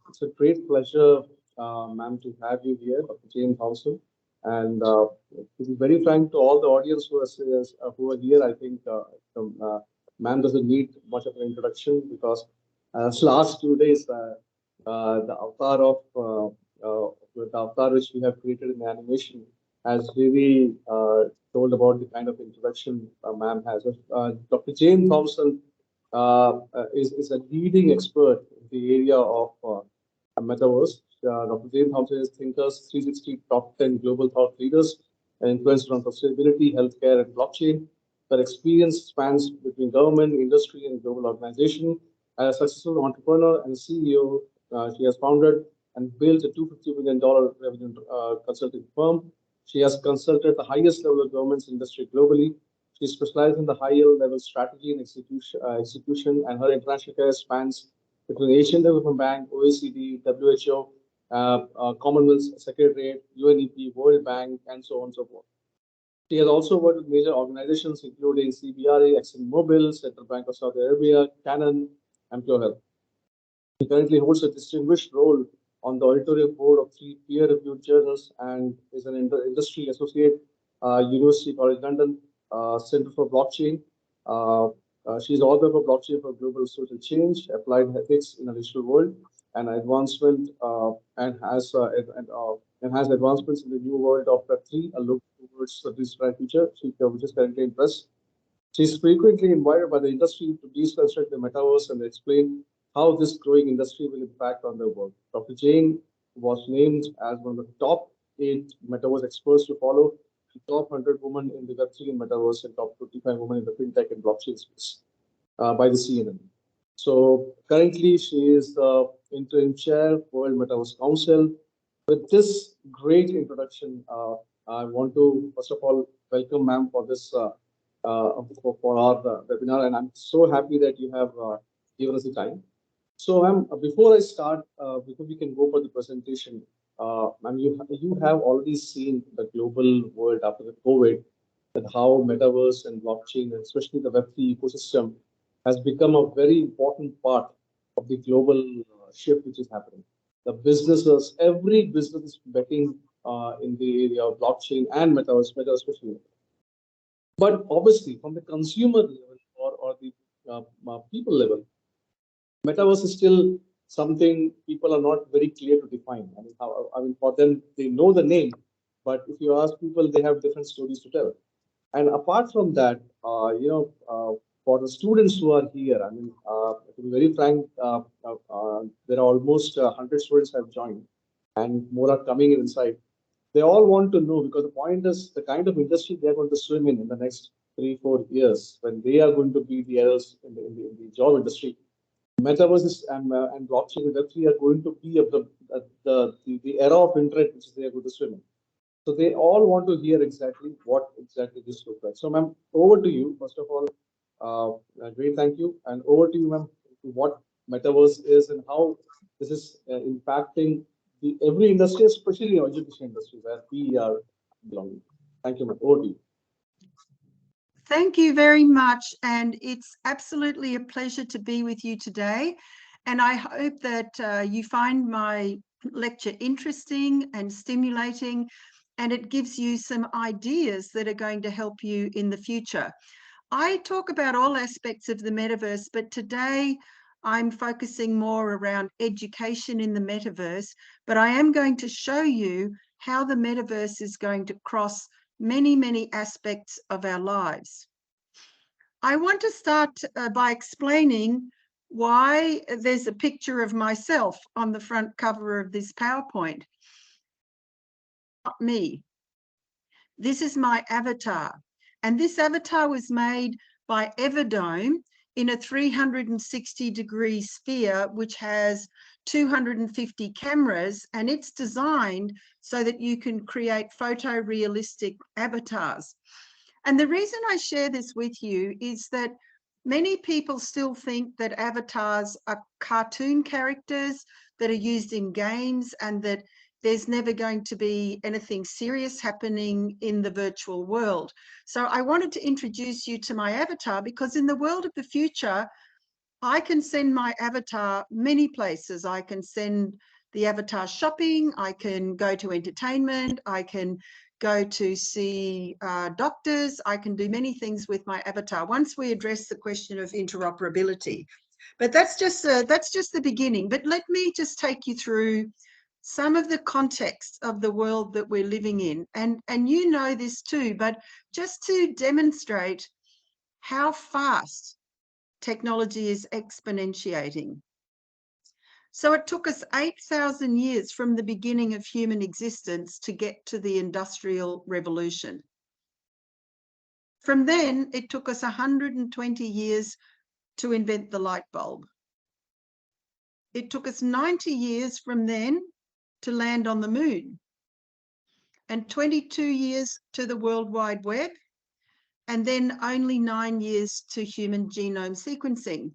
it's a great pleasure, ma'am, to have you here, Dr. Jane Thomason. And to be very frank to all the audience who are here, I think ma'am doesn't need much of an introduction because last 2 days, the avatar of the avatar which we have created in the animation has really told about the kind of introduction ma'am has. Dr. Jane Thompson is a leading expert in the area of Metaverse. Dr. Jane Thompson is Thinkers 360 top 10 global thought leaders and influencers on sustainability, healthcare, and blockchain. Her experience spans between government, industry, and global organization. As a successful entrepreneur and CEO, she has founded and built a $250 million revenue consulting firm. She has consulted the highest level of government's industry globally. She specializes in the higher level strategy and execution, and her international career spans between Asian Development Bank, OECD, WHO, Commonwealth Secretariat, UNEP, World Bank, and so on and so forth. She has also worked with major organizations including CBRA, ExxonMobil, Central Bank of Saudi Arabia, Canon, and Pure Health. He currently holds a distinguished role on the editorial board of 3 peer-reviewed journals and is an industry associate, University College London, Center for Blockchain. She's author for Blockchain for Global Social Change, Applied Ethics in a Digital World, and advancement and has advancements in the new world of Web3, a look towards the digital future, which is currently in press. She's frequently invited by the industry to deconstruct the metaverse and explain how this growing industry will impact on their work. Dr. Jane was named as one of the top 8 metaverse experts to follow, the top 100 women in the Web3 and metaverse, and top 25 women in the fintech and blockchain space by the CNN. So currently, she is the interim chair, World Metaverse Council. With this great introduction, I want to first of all welcome ma'am for this for our webinar, and I'm so happy that you have given us the time. So, ma'am, before I start, before we can go for the presentation, ma'am, you have already seen the global world after the COVID, that how metaverse and blockchain, and especially the Web3 ecosystem, has become a very important part of the global shift which is happening. The businesses, every business is betting in the area of blockchain and metaverse especially. But obviously, from the consumer level or the people level, metaverse is still something people are not very clear to define. I mean, for them, they know the name, but if you ask people, they have different stories to tell. And apart from that, for the students who are here, I mean, to be very frank, there are almost 100 students have joined, and more are coming inside. They all want to know, because the point is the kind of industry they are going to swim in the next 3-4 years when they are going to be the adults in the job industry. Metaverse and blockchain and Web3 are going to be of the era of internet which they are going to swim in. So they all want to hear exactly what exactly this looks like. So, ma'am, over to you. First of all, great, thank you, and over to you, ma'am, to what Metaverse is and how this is impacting every industry, especially the education industry where we are belonging. Thank you, ma'am. Over to you. Thank you very much, and it's absolutely a pleasure to be with you today. And I hope that you find my lecture interesting and stimulating, and it gives you some ideas that are going to help you in the future. I talk about all aspects of the metaverse, but today I'm focusing more around education in the metaverse, but I am going to show you how the metaverse is going to cross many aspects of our lives. I want to start by explaining why there's a picture of myself on the front cover of this PowerPoint. Not me. This is my avatar, and this avatar was made by Everdome in a 360-degree sphere which has 250 cameras, and it's designed so that you can create photorealistic avatars. And the reason I share this with you is that many people still think that avatars are cartoon characters that are used in games and that there's never going to be anything serious happening in the virtual world. So I wanted to introduce you to my avatar because in the world of the future, I can send my avatar many places. I can send the avatar shopping. I can go to entertainment. I can go to see doctors. I can do many things with my avatar once we address the question of interoperability. But that's just the beginning. But let me just take you through some of the context of the world that we're living in. And you know this too, but just to demonstrate how fast technology is exponentiating. So it took us 8,000 years from the beginning of human existence to get to the Industrial Revolution. From then, it took us 120 years to invent the light bulb. It took us 90 years from then to land on the moon, and 22 years to the World Wide Web, and then only 9 years to human genome sequencing.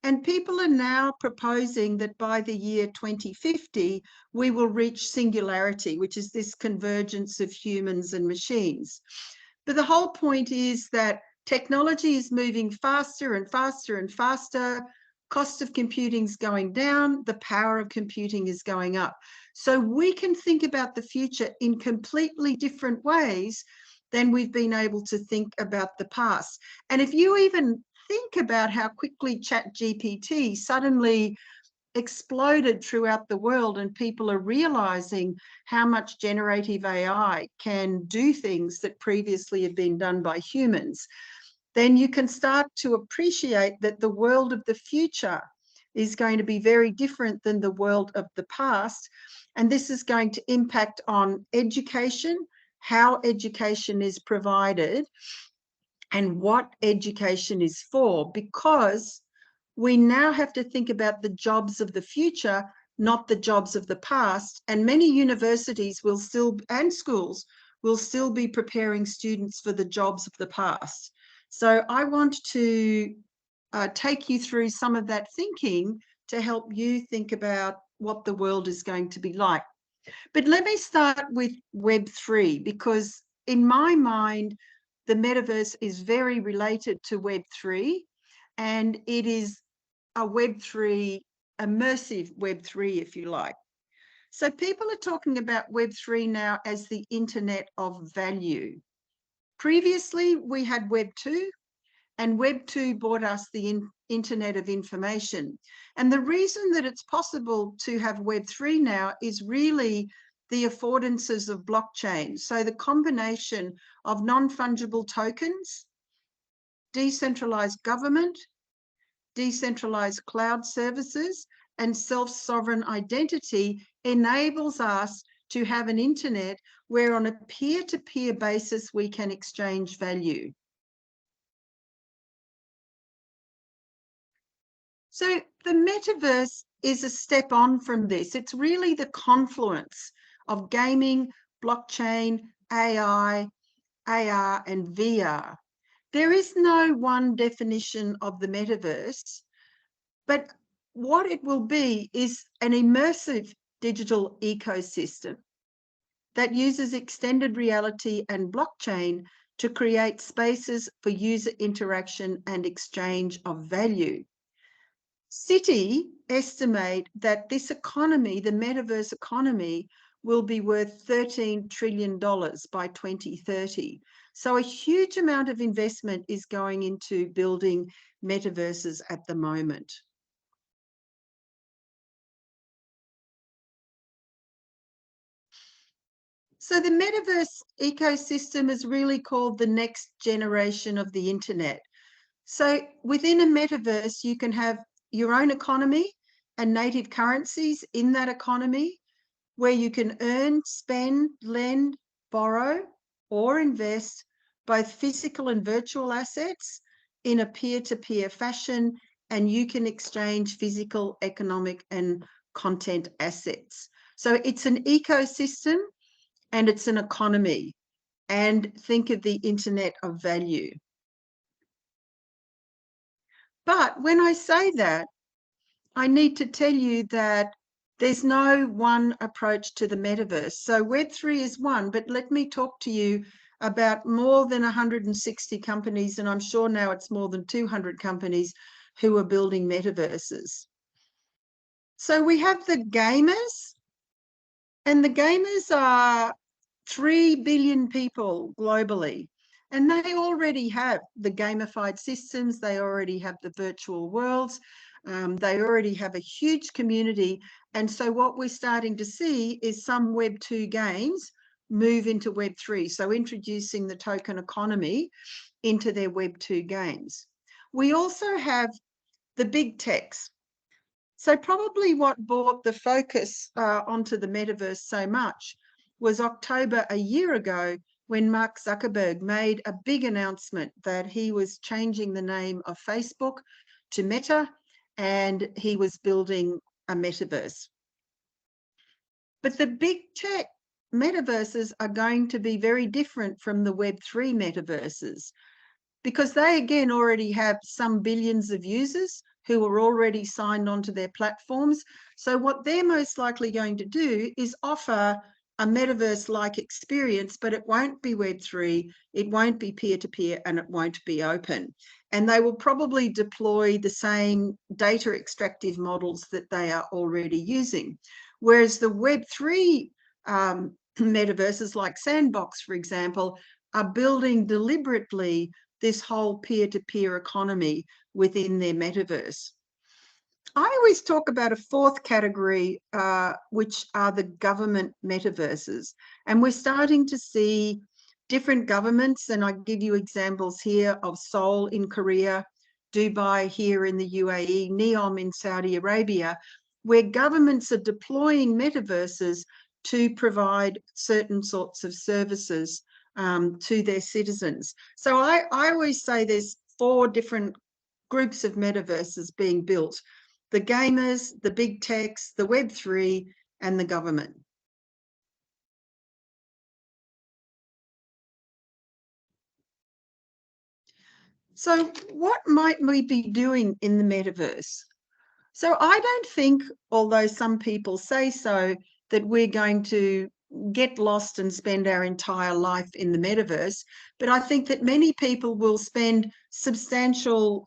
And people are now proposing that by the year 2050, we will reach singularity, which is this convergence of humans and machines. But the whole point is that technology is moving faster and faster and faster. Cost of computing is going down. The power of computing is going up. So we can think about the future in completely different ways than we've been able to think about the past. And if you even think about how quickly ChatGPT suddenly exploded throughout the world and people are realizing how much generative AI can do things that previously had been done by humans, then you can start to appreciate that the world of the future is going to be very different than the world of the past. And this is going to impact on education, how education is provided, and what education is for, because we now have to think about the jobs of the future, not the jobs of the past. And many universities will still, and schools will still be preparing students for the jobs of the past. So I want to take you through some of that thinking to help you think about what the world is going to be like. But let me start with Web3, because in my mind, the metaverse is very related to Web3, and it is a Web3, immersive Web3, if you like. So people are talking about Web3 now as the Internet of Value. Previously, we had Web2, and Web2 brought us the Internet of Information. And the reason that it's possible to have Web3 now is really the affordances of blockchain. So the combination of non-fungible tokens, decentralized government, decentralized cloud services, and self-sovereign identity enables us to have an internet where on a peer-to-peer basis we can exchange value. So the metaverse is a step on from this. It's really the confluence of gaming, blockchain, AI, AR, and VR. There is no one definition of the metaverse, but what it will be is an immersive digital ecosystem that uses extended reality and blockchain to create spaces for user interaction and exchange of value. Citi estimate that this economy, the metaverse economy, will be worth $13 trillion by 2030. So a huge amount of investment is going into building metaverses at the moment. So the metaverse ecosystem is really called the next generation of the internet. So within a metaverse, you can have your own economy and native currencies in that economy, where you can earn, spend, lend, borrow, or invest both physical and virtual assets in a peer-to-peer fashion, and you can exchange physical, economic, and content assets. So it's an ecosystem and it's an economy, and think of the Internet of Value. But when I say that, I need to tell you that there's no one approach to the metaverse. So Web3 is one, but let me talk to you about more than 160 companies, and I'm sure now it's more than 200 companies who are building metaverses. So we have the gamers, and the gamers are 3 billion people globally, and they already have the gamified systems, they already have the virtual worlds, they already have a huge community. And so what we're starting to see is some Web 2 games move into Web 3, so introducing the token economy into their Web 2 games. We also have the big techs. So probably what brought the focus onto the metaverse so much was October a year ago, when Mark Zuckerberg made a big announcement that he was changing the name of Facebook to Meta, and he was building a metaverse. But the big tech metaverses are going to be very different from the Web3 metaverses, because they again already have some billions of users who are already signed onto their platforms. So what they're most likely going to do is offer a metaverse-like experience, but it won't be Web3, it won't be peer-to-peer, and it won't be open. And they will probably deploy the same data extractive models that they are already using. Whereas the Web3 metaverses like Sandbox, for example, are building deliberately this whole peer-to-peer economy within their metaverse. I always talk about a fourth category, which are the government metaverses. And we're starting to see different governments, and I give you examples here of Seoul in Korea, Dubai here in the UAE, NEOM in Saudi Arabia, where governments are deploying metaverses to provide certain sorts of services to their citizens. So I always say there's 4 different groups of metaverses being built: the gamers, the big techs, the Web3, and the government. So what might we be doing in the metaverse? So I don't think, although some people say so, that we're going to get lost and spend our entire life in the metaverse, but I think that many people will spend substantial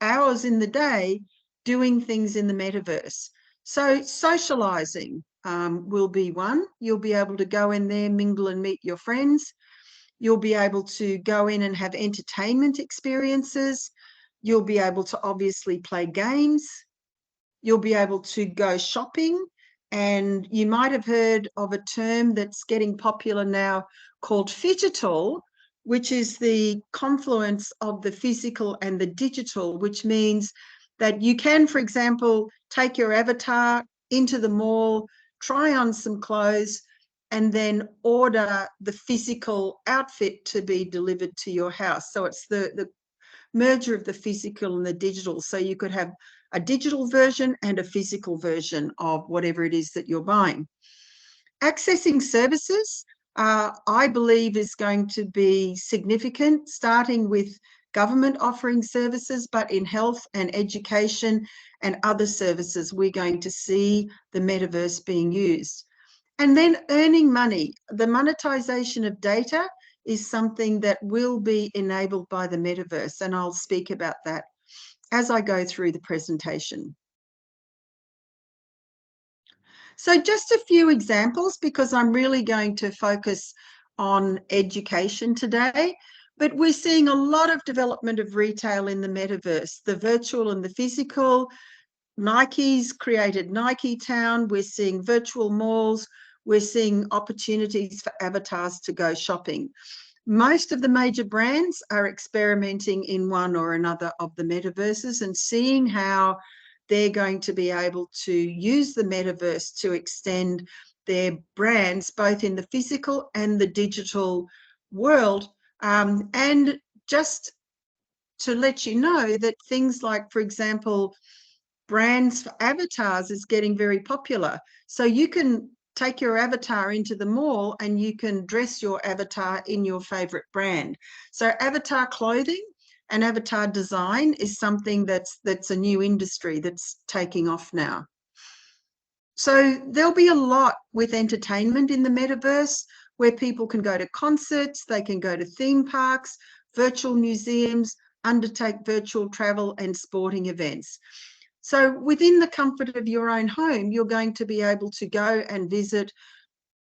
hours in the day doing things in the metaverse. So socializing will be one. You'll be able to go in there, mingle and meet your friends. You'll be able to go in and have entertainment experiences. You'll be able to obviously play games. You'll be able to go shopping. And you might have heard of a term that's getting popular now called phygital, which is the confluence of the physical and the digital, which means that you can, for example, take your avatar into the mall, try on some clothes, and then order the physical outfit to be delivered to your house. So it's the merger of the physical and the digital. So you could have a digital version and a physical version of whatever it is that you're buying. Accessing services, I believe, is going to be significant, starting with government offering services, but in health and education and other services, we're going to see the metaverse being used. And then earning money. The monetization of data is something that will be enabled by the metaverse, and I'll speak about that as I go through the presentation. So just a few examples, because I'm really going to focus on education today, but we're seeing a lot of development of retail in the metaverse, the virtual and the physical. Nike's created Nike Town. We're seeing virtual malls. We're seeing opportunities for avatars to go shopping. Most of the major brands are experimenting in one or another of the metaverses and seeing how they're going to be able to use the metaverse to extend their brands both in the physical and the digital world. And just to let you know that things like, for example, brands for avatars is getting very popular. So you can take your avatar into the mall and you can dress your avatar in your favorite brand. So avatar clothing and avatar design is something that's a new industry that's taking off now. So there'll be a lot with entertainment in the metaverse, where people can go to concerts, they can go to theme parks, virtual museums, undertake virtual travel and sporting events. So within the comfort of your own home, you're going to be able to go and visit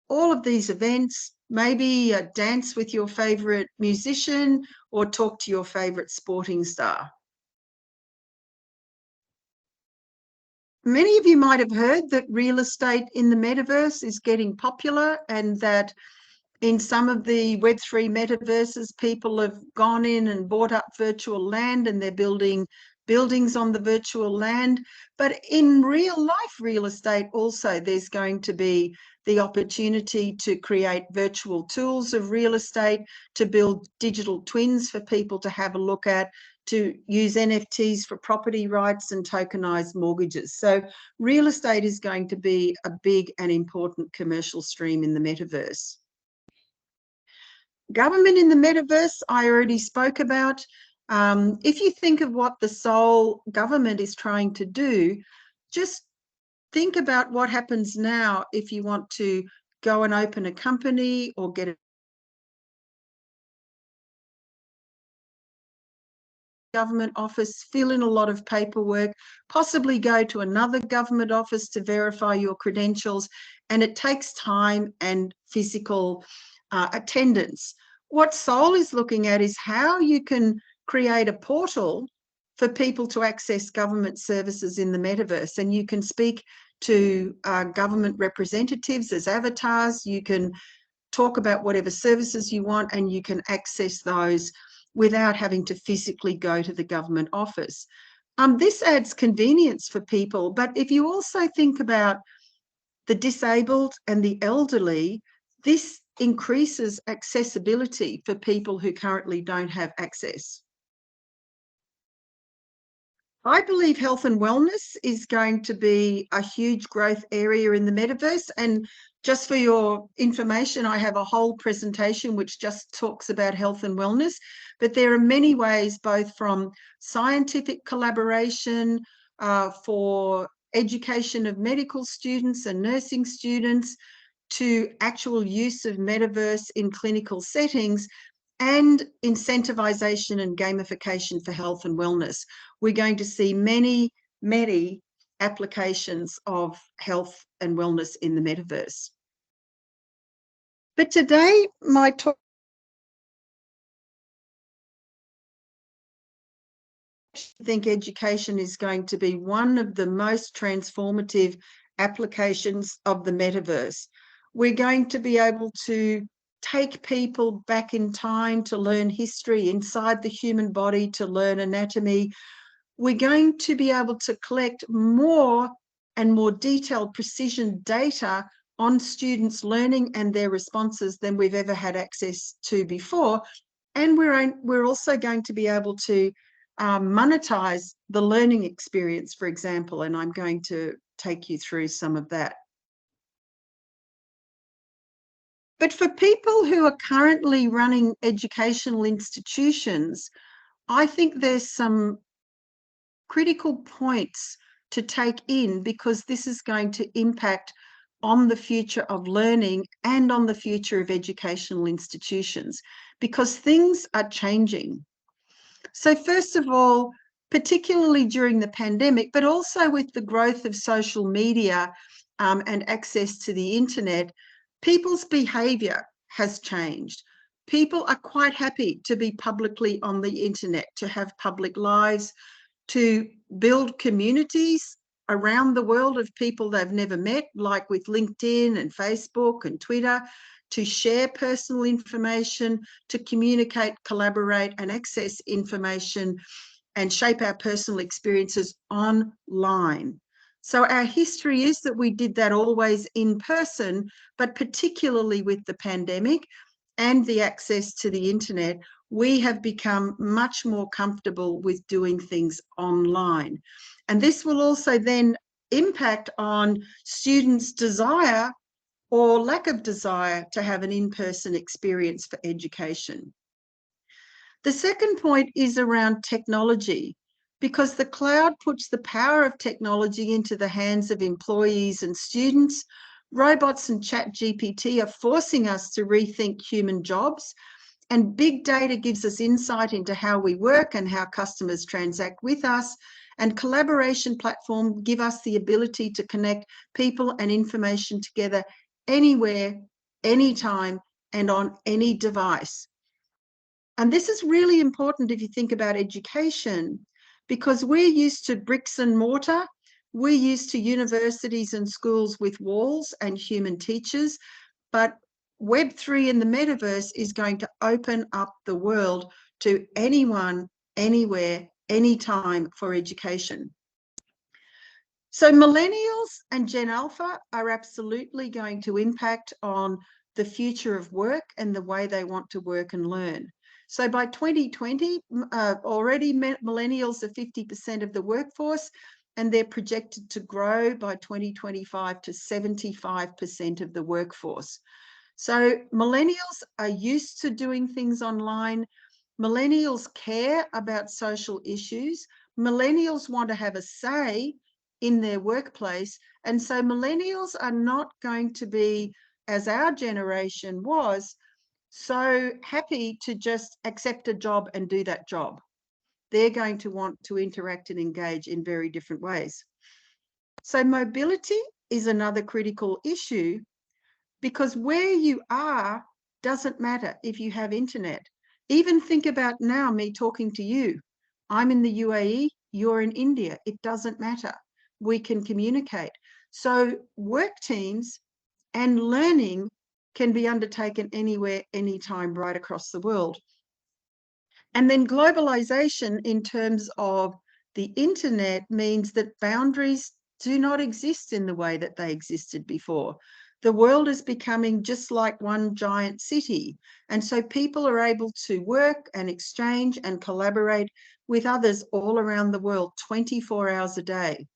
all of these events, maybe dance with your favorite musician or talk to your favorite sporting star. Many of you might have heard that real estate in the metaverse is getting popular, and that in some of the Web3 metaverses, people have gone in and bought up virtual land and they're building buildings on the virtual land. But in real life real estate also, there's going to be the opportunity to create virtual tools of real estate, to build digital twins for people to have a look at, to use NFTs for property rights and tokenized mortgages. So real estate is going to be a big and important commercial stream in the metaverse. Government in the metaverse, I already spoke about. If you think of what the sole government is trying to do, just think about what happens now if you want to go and open a company or get a government office, fill in a lot of paperwork, possibly go to another government office to verify your credentials, and it takes time and physical attendance. What Sol is looking at is how you can create a portal for people to access government services in the metaverse, and you can speak to government representatives as avatars. You can talk about whatever services you want, and you can access those without having to physically go to the government office. This adds convenience for people, but if you also think about the disabled and the elderly, this increases accessibility for people who currently don't have access. I believe health and wellness is going to be a huge growth area in the metaverse. And just for your information, I have a whole presentation which just talks about health and wellness. But there are many ways, both from scientific collaboration, for education of medical students and nursing students, to actual use of metaverse in clinical settings, and incentivization and gamification for health and wellness. We're going to see many, many applications of health and wellness in the metaverse. But today, my talk, I think education is going to be one of the most transformative applications of the metaverse. We're going to be able to take people back in time to learn history inside the human body, to learn anatomy. We're going to be able to collect more and more detailed precision data on students' learning and their responses than we've ever had access to before. And we're also going to be able to monetize the learning experience, for example, and I'm going to take you through some of that. But for people who are currently running educational institutions, I think there's some critical points to take in, because this is going to impact on the future of learning and on the future of educational institutions, because things are changing. So first of all, particularly during the pandemic, but also with the growth of social media and access to the internet, people's behaviour has changed. People are quite happy to be publicly on the internet, to have public lives, to build communities around the world of people they've never met, like with LinkedIn and Facebook and Twitter, to share personal information, to communicate, collaborate, and access information and shape our personal experiences online. So our history is that we did that always in person, but particularly with the pandemic and the access to the internet, we have become much more comfortable with doing things online. And this will also then impact on students' desire or lack of desire to have an in-person experience for education. The second point is around technology, because the cloud puts the power of technology into the hands of employees and students. Robots and ChatGPT are forcing us to rethink human jobs. And big data gives us insight into how we work and how customers transact with us. And collaboration platforms give us the ability to connect people and information together anywhere, anytime, and on any device. And this is really important if you think about education, because we're used to bricks and mortar. We're used to universities and schools with walls and human teachers, but Web3 in the metaverse is going to open up the world to anyone, anywhere, anytime for education. So millennials and Gen Alpha are absolutely going to impact on the future of work and the way they want to work and learn. So by 2020, already millennials are 50% of the workforce, and they're projected to grow by 2025 to 75% of the workforce. So millennials are used to doing things online. Millennials care about social issues. Millennials want to have a say in their workplace. And so millennials are not going to be, as our generation was, so happy to just accept a job and do that job. They're going to want to interact and engage in very different ways. So mobility is another critical issue, because where you are doesn't matter if you have internet. Even think about now me talking to you. I'm in the UAE, you're in India. It doesn't matter. We can communicate. So work teams and learning can be undertaken anywhere, anytime, right across the world. And then globalization in terms of the internet means that boundaries do not exist in the way that they existed before. The world is becoming just like one giant city. And so people are able to work and exchange and collaborate with others all around the world 24 hours a day.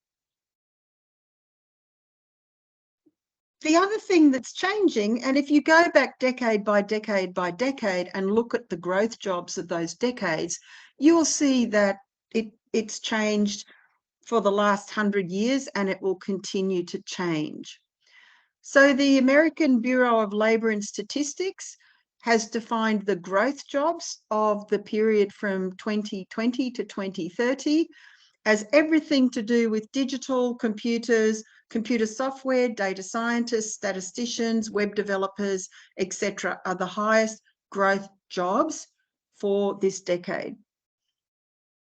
The other thing that's changing, and if you go back decade by decade by decade and look at the growth jobs of those decades, you will see that it's changed for the last 100 years, and it will continue to change. So the American Bureau of Labor and Statistics has defined the growth jobs of the period from 2020 to 2030 as everything to do with digital, computers, computer software, data scientists, statisticians, web developers, etc., are the highest growth jobs for this decade.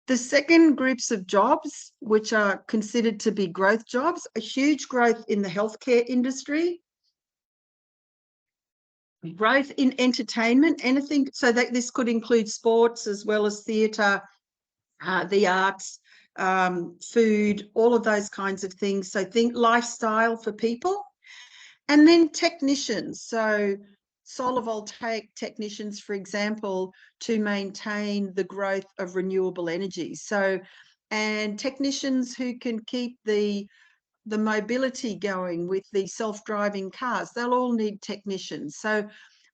The second groups of jobs, which are considered to be growth jobs, a huge growth in the healthcare industry, growth in entertainment, anything, so that this could include sports as well as theatre, the arts, food, all of those kinds of things. So think lifestyle for people. And then technicians, so solar voltaic technicians, for example, to maintain the growth of renewable energy. So, and technicians who can keep the mobility going with the self-driving cars, they'll all need technicians. So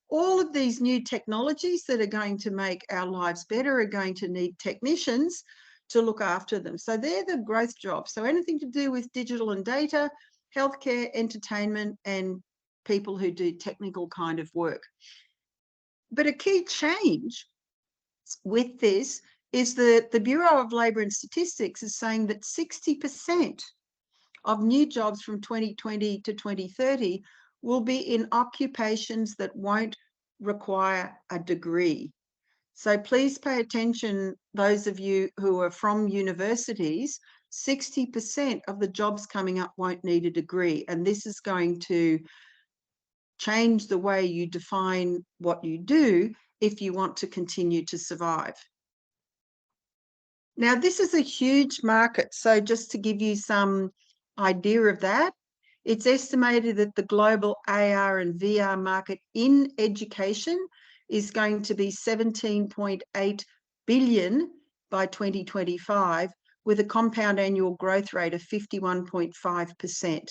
all of these new technologies that are going to make our lives better are going to need technicians to look after them. So they're the growth jobs. So anything to do with digital and data, healthcare, entertainment, and people who do technical kind of work. But a key change with this is that the Bureau of Labor and Statistics is saying that 60% of new jobs from 2020 to 2030 will be in occupations that won't require a degree. So please pay attention, those of you who are from universities, 60% of the jobs coming up won't need a degree. And this is going to change the way you define what you do if you want to continue to survive. Now, this is a huge market. So just to give you some idea of that, it's estimated that the global AR and VR market in education is going to be 17.8 billion by 2025, with a compound annual growth rate of 51.5%.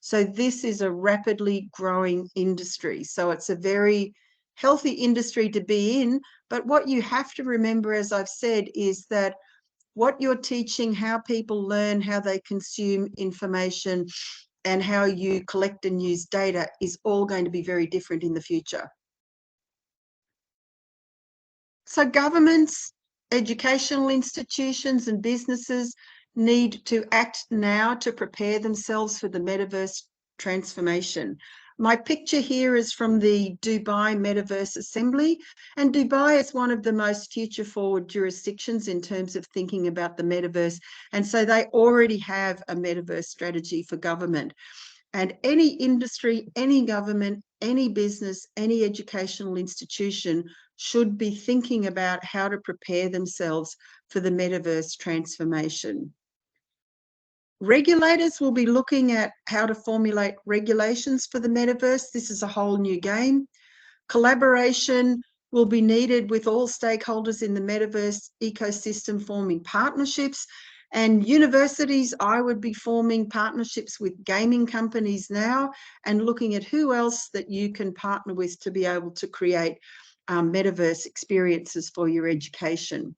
So this is a rapidly growing industry. So it's a very healthy industry to be in. But what you have to remember, as I've said, is that what you're teaching, how people learn, how they consume information, and how you collect and use data is all going to be very different in the future. So governments, educational institutions and businesses need to act now to prepare themselves for the metaverse transformation. My picture here is from the Dubai Metaverse Assembly, and Dubai is one of the most future-forward jurisdictions in terms of thinking about the metaverse, and so they already have a metaverse strategy for government. And any industry, any government, any business, any educational institution should be thinking about how to prepare themselves for the metaverse transformation. Regulators will be looking at how to formulate regulations for the metaverse. This is a whole new game. Collaboration will be needed with all stakeholders in the metaverse ecosystem forming partnerships. And universities, I would be forming partnerships with gaming companies now and looking at who else that you can partner with to be able to create metaverse experiences for your education.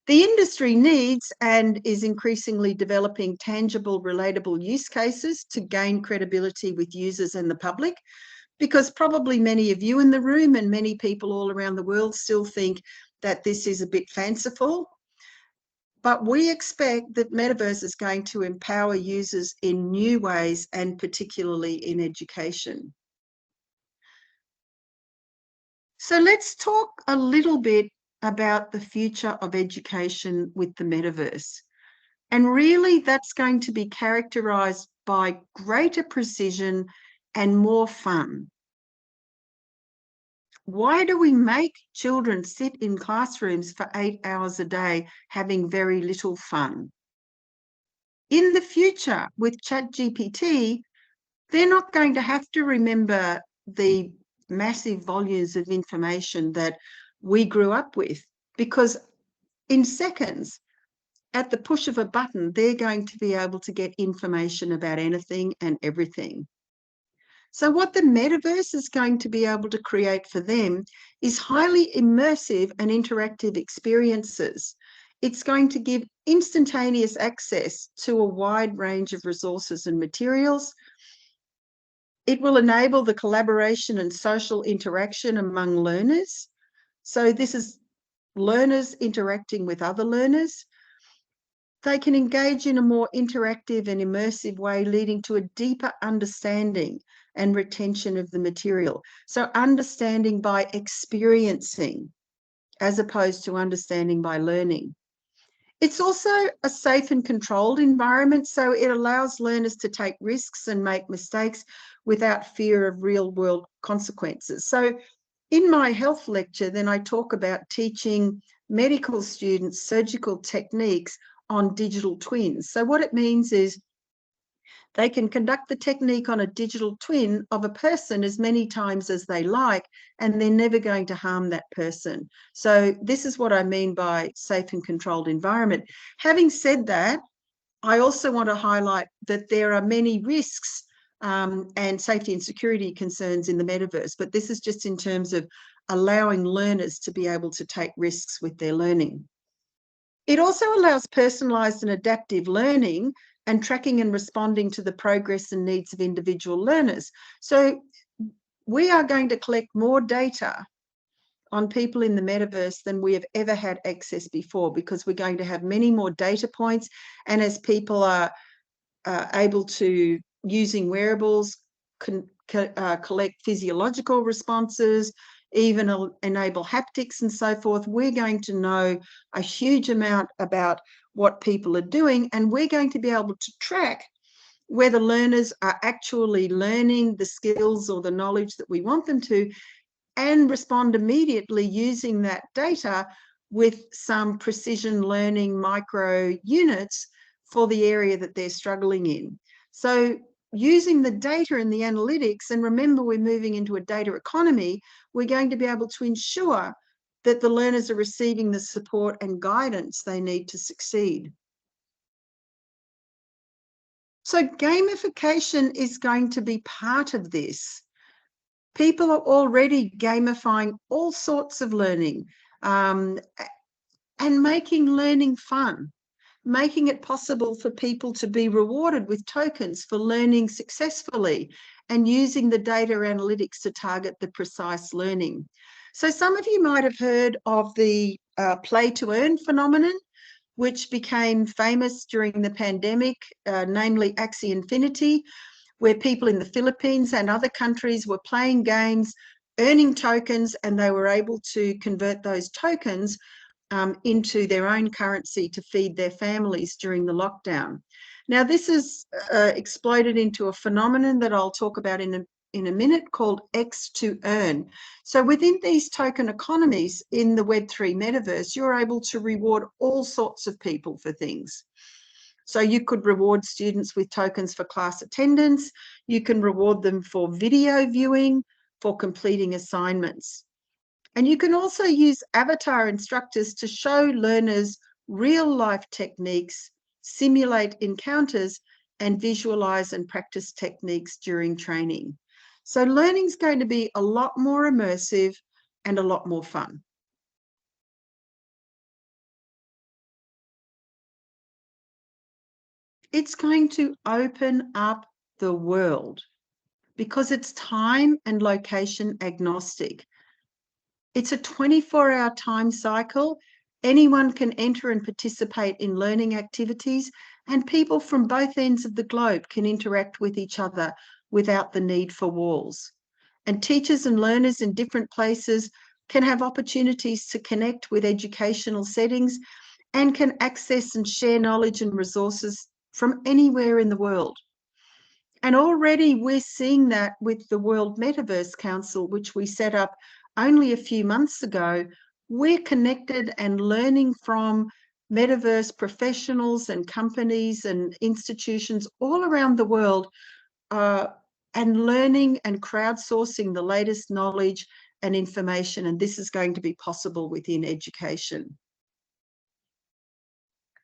The industry needs and is increasingly developing tangible, relatable use cases to gain credibility with users and the public, because probably many of you in the room and many people all around the world still think that this is a bit fanciful. But we expect that Metaverse is going to empower users in new ways, and particularly in education. So let's talk a little bit about the future of education with the Metaverse. And really, that's going to be characterized by greater precision and more fun. Why do we make children sit in classrooms for 8 hours a day having very little fun? In the future, with ChatGPT, they're not going to have to remember the massive volumes of information that we grew up with, because in seconds, at the push of a button, they're going to be able to get information about anything and everything. So what the metaverse is going to be able to create for them is highly immersive and interactive experiences. It's going to give instantaneous access to a wide range of resources and materials. It will enable the collaboration and social interaction among learners. So this is learners interacting with other learners. They can engage in a more interactive and immersive way, leading to a deeper understanding and retention of the material. So understanding by experiencing, as opposed to understanding by learning. It's also a safe and controlled environment, so it allows learners to take risks and make mistakes without fear of real-world consequences. So in my health lecture, then I talk about teaching medical students surgical techniques on digital twins. So what it means is they can conduct the technique on a digital twin of a person as many times as they like, and they're never going to harm that person. So this is what I mean by safe and controlled environment. Having said that, I also want to highlight that there are many risks and safety and security concerns in the metaverse, but this is just in terms of allowing learners to be able to take risks with their learning. It also allows personalised and adaptive learning and tracking and responding to the progress and needs of individual learners. So we are going to collect more data on people in the metaverse than we have ever had access before, because we're going to have many more data points. And as people are able to, using wearables, collect physiological responses, even enable haptics and so forth, we're going to know a huge amount about what people are doing, and we're going to be able to track whether learners are actually learning the skills or the knowledge that we want them to, and respond immediately using that data with some precision learning micro units for the area that they're struggling in. So using the data and the analytics, and remember we're moving into a data economy, we're going to be able to ensure that the learners are receiving the support and guidance they need to succeed. So gamification is going to be part of this. People are already gamifying all sorts of learning and making learning fun, making it possible for people to be rewarded with tokens for learning successfully and using the data analytics to target the precise learning. So some of you might have heard of the play to earn phenomenon, which became famous during the pandemic, namely Axie Infinity, where people in the Philippines and other countries were playing games, earning tokens, and they were able to convert those tokens into their own currency to feed their families during the lockdown. Now, this has exploded into a phenomenon that I'll talk about in a minute called X to earn. So within these token economies in the Web3 metaverse, you're able to reward all sorts of people for things. So you could reward students with tokens for class attendance. You can reward them for video viewing, for completing assignments. And you can also use avatar instructors to show learners real-life techniques, simulate encounters, and visualize and practice techniques during training. So learning is going to be a lot more immersive and a lot more fun. It's going to open up the world because it's time and location agnostic. It's a 24-hour time cycle. Anyone can enter and participate in learning activities, and people from both ends of the globe can interact with each other without the need for walls. And teachers and learners in different places can have opportunities to connect with educational settings and can access and share knowledge and resources from anywhere in the world. And already we're seeing that with the World Metaverse Council, which we set up only a few months ago. We're connected and learning from metaverse professionals and companies and institutions all around the world, and learning and crowdsourcing the latest knowledge and information. And this is going to be possible within education.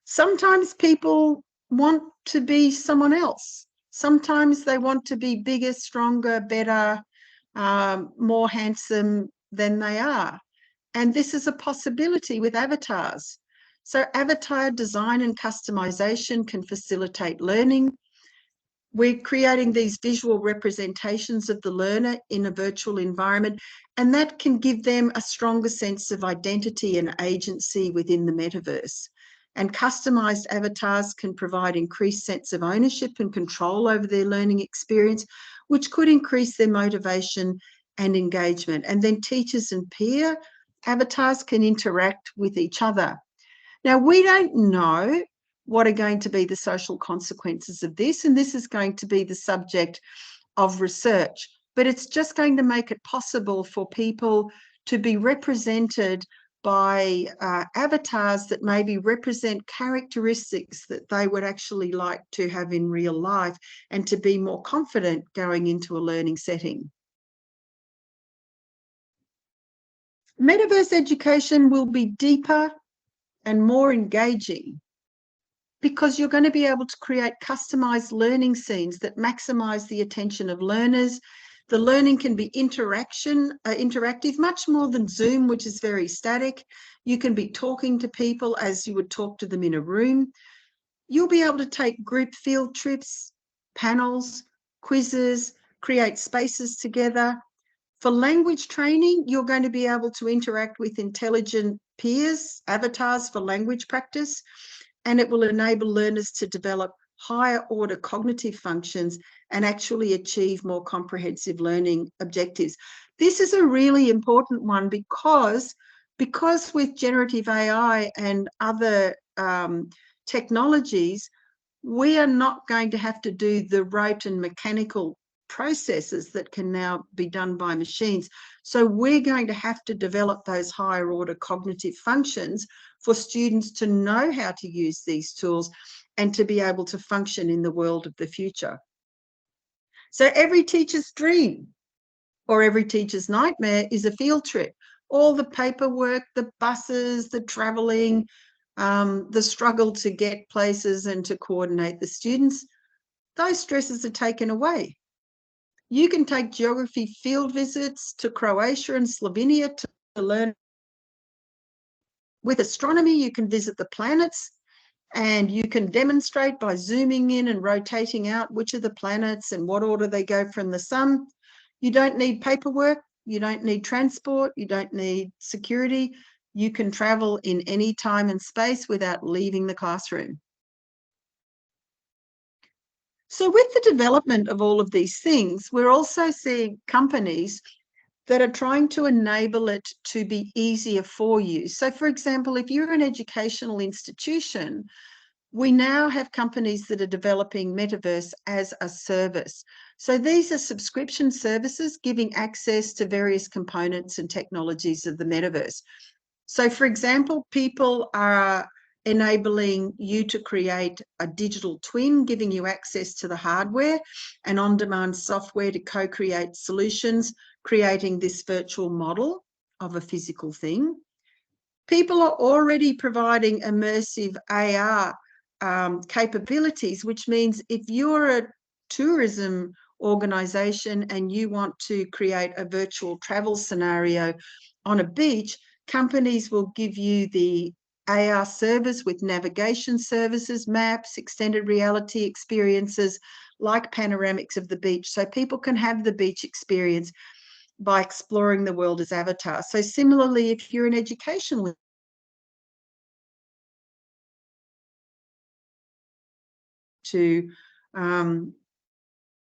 Sometimes people want to be someone else. Sometimes they want to be bigger, stronger, better, more handsome than they are. And this is a possibility with avatars. So avatar design and customization can facilitate learning. We're creating these visual representations of the learner in a virtual environment, and that can give them a stronger sense of identity and agency within the metaverse. And customized avatars can provide increased sense of ownership and control over their learning experience, which could increase their motivation and engagement. And then teachers and peer avatars can interact with each other. Now, we don't know what are going to be the social consequences of this, and this is going to be the subject of research, but it's just going to make it possible for people to be represented by avatars that maybe represent characteristics that they would actually like to have in real life, and to be more confident going into a learning setting. Metaverse education will be deeper and more engaging because you're going to be able to create customized learning scenes that maximize the attention of learners. The learning can be interactive, much more than Zoom, which is very static. You can be talking to people as you would talk to them in a room. You'll be able to take group field trips, panels, quizzes, create spaces together. For language training, you're going to be able to interact with intelligent peers, avatars for language practice, and it will enable learners to develop higher order cognitive functions and actually achieve more comprehensive learning objectives. This is a really important one because with generative AI and other technologies, we are not going to have to do the rote and mechanical processes that can now be done by machines. So we're going to have to develop those higher order cognitive functions for students to know how to use these tools and to be able to function in the world of the future. So every teacher's dream or every teacher's nightmare is a field trip. All the paperwork, the buses, the traveling, the struggle to get places and to coordinate the students, those stresses are taken away. You can take geography field visits to Croatia and Slovenia to learn. With astronomy, you can visit the planets and you can demonstrate by zooming in and rotating out which are the planets and what order they go from the sun. You don't need paperwork. you don't need transport, you don't need security. You can travel in any time and space without leaving the classroom. So with the development of all of these things, we're also seeing companies that are trying to enable it to be easier for you. So for example, if you're an educational institution, we now have companies that are developing Metaverse as a service. So these are subscription services giving access to various components and technologies of the Metaverse. So for example, people are enabling you to create a digital twin, giving you access to the hardware and on-demand software to co-create solutions, creating this virtual model of a physical thing. People are already providing immersive AR capabilities, which means if you're a tourism organization and you want to create a virtual travel scenario on a beach, companies will give you the AR service with navigation services, maps, extended reality experiences like panoramics of the beach, so people can have the beach experience by exploring the world as avatars. So similarly, if you're an educational to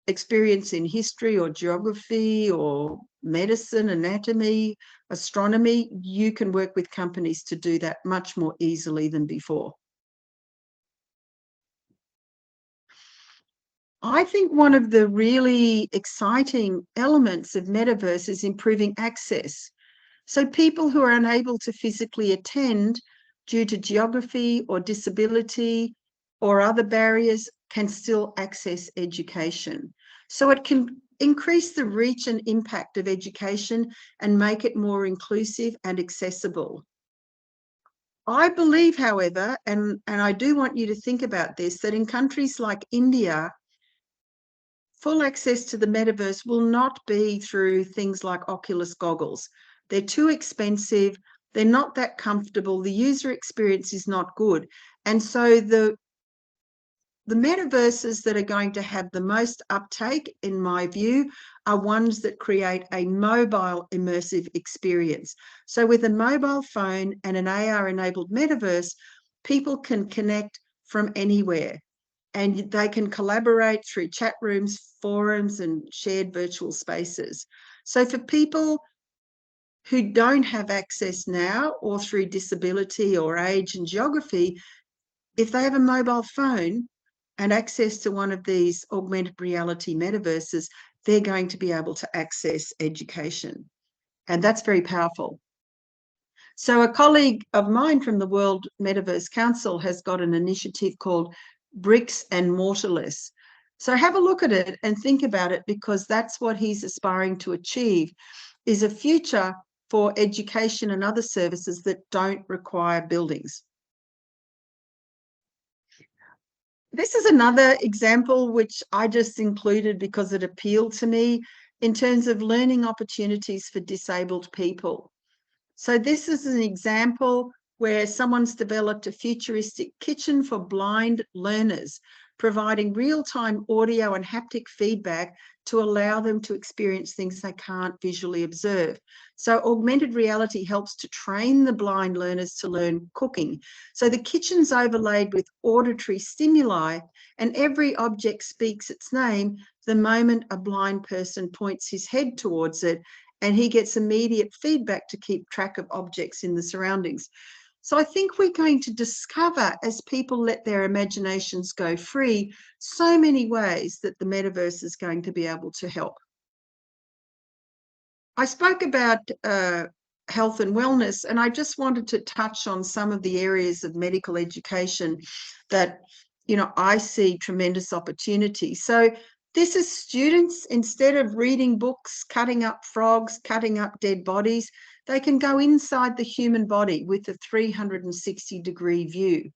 experience in history or geography or medicine, anatomy, astronomy, you can work with companies to do that much more easily than before. I think one of the really exciting elements of Metaverse is improving access. So people who are unable to physically attend due to geography or disability or other barriers can still access education. So it can increase the reach and impact of education and make it more inclusive and accessible. I believe, however, and I do want you to think about this, that in countries like India, full access to the metaverse will not be through things like Oculus goggles. They're too expensive. They're not that comfortable. The user experience is not good. And so the metaverses that are going to have the most uptake, in my view, are ones that create a mobile immersive experience. So with a mobile phone and an AR-enabled metaverse, people can connect from anywhere. And they can collaborate through chat rooms, forums, and shared virtual spaces. So for people who don't have access now, or through disability or age and geography, if they have a mobile phone and access to one of these augmented reality metaverses, they're going to be able to access education. And that's very powerful. So a colleague of mine from the World Metaverse Council has got an initiative called Bricks and Mortarless. So have a look at it and think about it, because that's what he's aspiring to achieve, is a future for education and other services that don't require buildings. This is another example which I just included because it appealed to me in terms of learning opportunities for disabled people. So this is an example where someone's developed a futuristic kitchen for blind learners, providing real-time audio and haptic feedback to allow them to experience things they can't visually observe. So augmented reality helps to train the blind learners to learn cooking. So the kitchen's overlaid with auditory stimuli, and every object speaks its name the moment a blind person points his head towards it, and he gets immediate feedback to keep track of objects in the surroundings. So I think we're going to discover, as people let their imaginations go free, so many ways that the metaverse is going to be able to help. I spoke about health and wellness, and I just wanted to touch on some of the areas of medical education that, you know, I see tremendous opportunity. So this is students, instead of reading books, cutting up frogs, cutting up dead bodies, they can go inside the human body with a 360-degree view,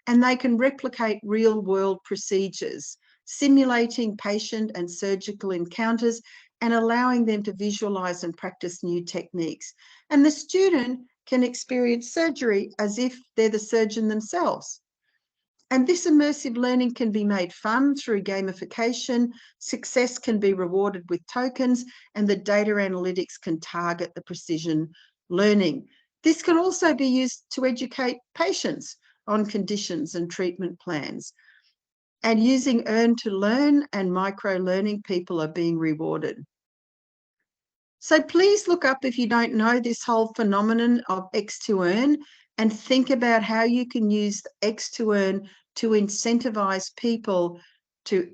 and they can replicate real-world procedures, simulating patient and surgical encounters and allowing them to visualize and practice new techniques. And the student can experience surgery as if they're the surgeon themselves. And this immersive learning can be made fun through gamification, success can be rewarded with tokens, and the data analytics can target the precision learning. This can also be used to educate patients on conditions and treatment plans. And using earn to learn and micro-learning, people are being rewarded. So please look up, if you don't know, this whole phenomenon of X to earn, and think about how you can use X to earn to incentivize people to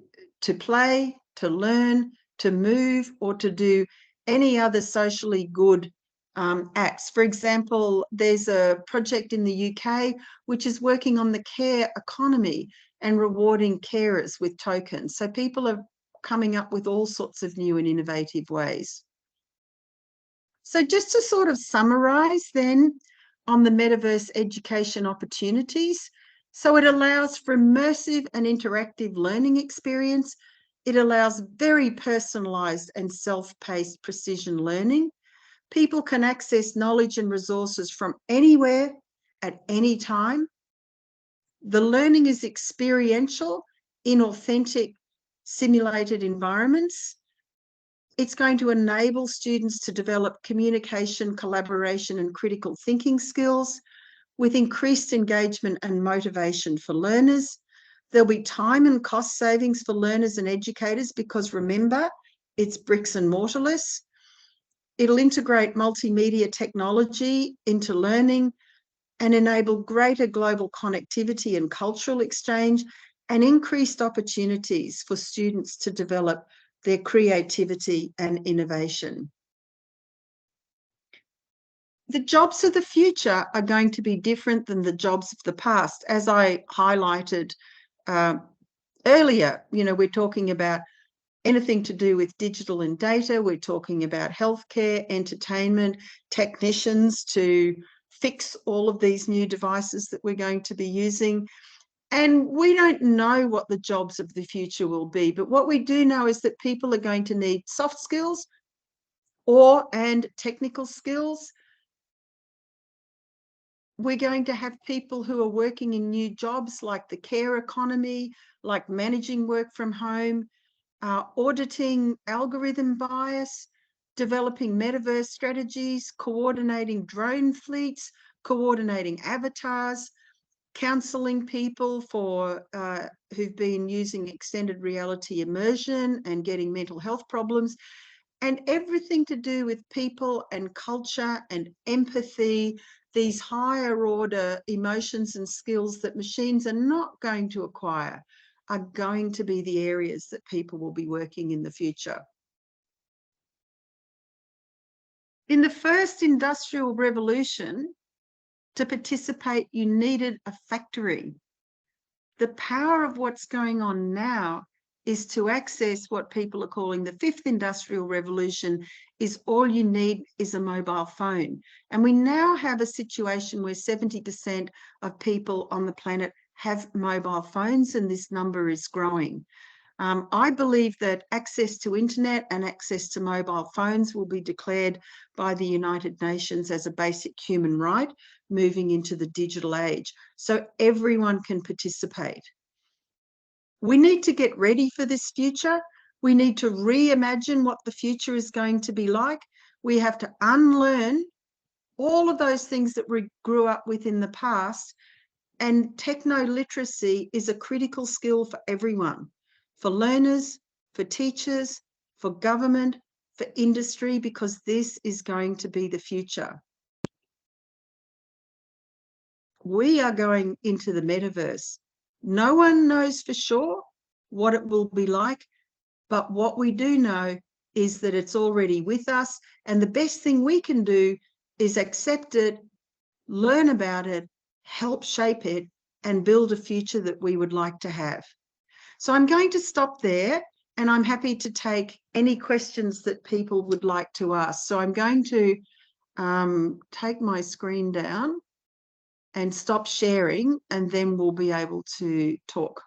play, to learn, to move, or to do any other socially good acts. For example, there's a project in the UK which is working on the care economy and rewarding carers with tokens. So people are coming up with all sorts of new and innovative ways. So just to sort of summarize then on the metaverse education opportunities. So it allows for immersive and interactive learning experience. It allows very personalized and self-paced precision learning. People can access knowledge and resources from anywhere at any time. The learning is experiential in authentic simulated environments. It's going to enable students to develop communication, collaboration, and critical thinking skills with increased engagement and motivation for learners. There'll be time and cost savings for learners and educators because, remember, it's bricks and mortarless. It'll integrate multimedia technology into learning and enable greater global connectivity and cultural exchange, and increased opportunities for students to develop their creativity and innovation. The jobs of the future are going to be different than the jobs of the past. As I highlighted earlier, you know, we're talking about anything to do with digital and data. We're talking about healthcare, entertainment, technicians to fix all of these new devices that we're going to be using. And we don't know what the jobs of the future will be, but what we do know is that people are going to need soft skills and technical skills. We're going to have people who are working in new jobs like the care economy, like managing work from home, auditing algorithm bias, developing metaverse strategies, coordinating drone fleets, coordinating avatars, counseling people for who've been using extended reality immersion and getting mental health problems, and everything to do with people and culture and empathy, these higher order emotions and skills that machines are not going to acquire, are going to be the areas that people will be working in the future. In the first industrial revolution, to participate, you needed a factory. The power of what's going on now is to access what people are calling the fifth industrial revolution, is all you need is a mobile phone. And we now have a situation where 70% of people on the planet have mobile phones, and this number is growing. I believe that access to internet and access to mobile phones will be declared by the United Nations as a basic human right moving into the digital age, so everyone can participate. We need to get ready for this future. We need to reimagine what the future is going to be like. We have to unlearn all of those things that we grew up with in the past, and techno-literacy is a critical skill for everyone. For learners, for teachers, for government, for industry, because this is going to be the future. We are going into the metaverse. No one knows for sure what it will be like, but what we do know is that it's already with us, and the best thing we can do is accept it, learn about it, help shape it, and build a future that we would like to have. So I'm going to stop there, and I'm happy to take any questions that people would like to ask. So I'm going to take my screen down and stop sharing, and then we'll be able to talk.